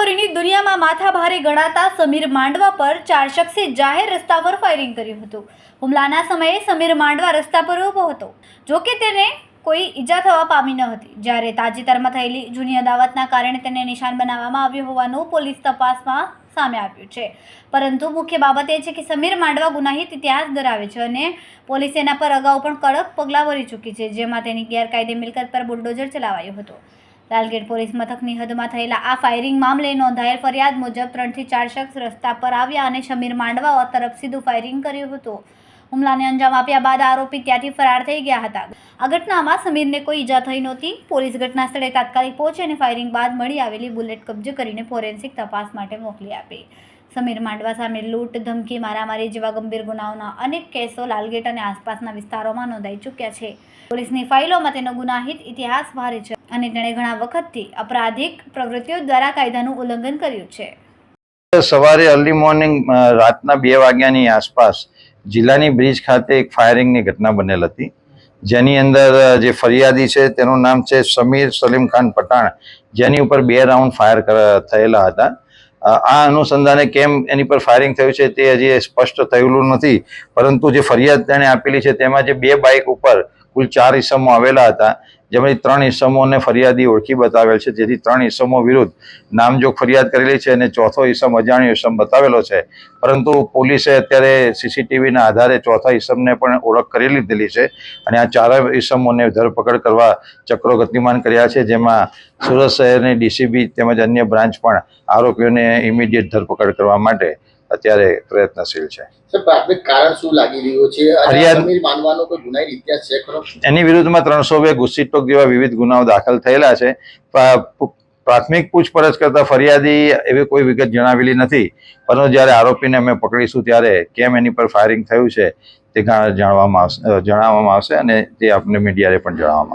ગુનાખોરીની દુનિયામાં માથાભારે ગણાતા સમીર માંડવા પર 4 શખ્સે જાહેર રસ્તા પર ફાયરિંગ કર્યું હતું। હુમલાના સમયે સમીર માંડવા રસ્તા પર ઊભો હતો, જો કે તેને કોઈ ઈજા થવા પામી ન હતી। જ્યારે તાજેતરમાં થયેલી જૂની અદાવતના કારણે તેને નિશાન બનાવવામાં આવ્યું હોવાનું પોલીસ તપાસમાં સામે આવ્યું છે। પરંતુ મુખ્ય બાબત એ છે કે સમીર માંડવા ગુનાહિત ઇતિહાસ ધરાવે છે અને પોલીસે એના પર અગાઉ પણ કડક પગલાં ભરી ચૂકી છે, જેમાં તેની ગેરકાયદે મિલકત પર બુલડોઝર ચલાવાયો હતો। લાલગેટ પોલીસ મથકની હદમાં થયેલા આ ફાયરિંગ મામલે નોંધાયેલ ફરિયાદ મુજબ 3 થી 4 શખ્સ રસ્તા પર આવ્યા અને સમીર માંડવા તરફ સીધું ફાયરિંગ કર્યું હતું। હુમલાને અંજામ આપ્યા બાદ આરોપી ત્યાંથી ફરાર થઈ ગયા હતા। આ ઘટનામાં સમીરને કોઈ ઈજા થઈ નહોતી। પોલીસ ઘટના સ્થળે તાત્કાલિક પહોંચી અને ફાયરિંગ બાદ મળી આવેલી બુલેટ કબજે કરીને ફોરેન્સિક તપાસ માટે મોકલી આપી। સમીર માંડવા સામે લૂંટ, ધમકી, મારામારી જેવા ગંભીર ગુનાઓના અનેક કેસો લાલગેટ અને આસપાસના વિસ્તારોમાં નોંધાઈ ચૂક્યા છે। પોલીસની ફાઇલોમાં તેનો ગુનાહિત ઇતિહાસ ભારે છે અને તેણે ઘણા વખતથી અપરાધિક પ્રવૃત્તિઓ દ્વારા કાયદાનું ઉલ્લંઘન કર્યું છે। સવારે અર્લી મોર્નિંગ રાતના 2 વાગ્યાની આસપાસ જિલ્લાની બ્રિજ ખાતે એક ફાયરિંગની ઘટના બનેલ હતી, જેની અંદર જે ફરિયાદી છે તેનું નામ છે સમીર સલીમ ખાન પઠાણ, જેની ઉપર 2 રાઉન્ડ ફાયર થયેલા હતા। આ અનુસંધાને કેમ એની પર ફાયરિંગ થયું છે તે હજી સ્પષ્ટ થયેલું નથી, પરંતુ જે ફરિયાદ તેણે આપેલી છે તેમાં જે 2 બાઇક ઉપર કુલ 4 ઇસમો આવેલા હતા, જેમાંથી 3 ઇસમોને ફરિયાદી ઓળખી બતાવેલ છે, જેથી 3 ઇસમો વિરુદ્ધ નામજોગ ફરિયાદ કરેલી છે અને ચોથો ઇસમ અજાણ્યો ઇસમ બતાવેલો છે। પરંતુ પોલીસે અત્યારે સીસીટીવીના આધારે ચોથા ઇસમને પણ ઓળખ કરી લીધેલી છે અને આ 4 ઇસમોને ધરપકડ કરવા ચક્રો ગતિમાન કર્યા છે, જેમાં સુરત શહેરની ડીસીબી તેમજ અન્ય બ્રાન્ચ પણ આરોપીઓને ઇમિડિયેટ ધરપકડ કરવા માટે અત્યારે પ્રયત્નશીલ છે। પ્રાથમિક કારણ શું લાગી રહ્યું છે? સમીર માંડવાનો કોઈ ગુનાહિત ઇતિહાસ છે ખરો? એની વિરુદ્ધમાં 302 ગુસ્સીટોક જેવા વિવિધ ગુનાઓ દાખલ થયેલા છે। પ્રાથમિક પૂછપરછ કરતા ફરિયાદી એવી કોઈ વિગત જણાવેલી નથી, પરંતુ જ્યારે આરોપીને અમે પકડીશું ત્યારે કેમ એની પર ફાયરિંગ થયું છે તે જણાવવામાં આવશે અને તે આપને મીડિયાએ પણ જણાવવામાં આવશે।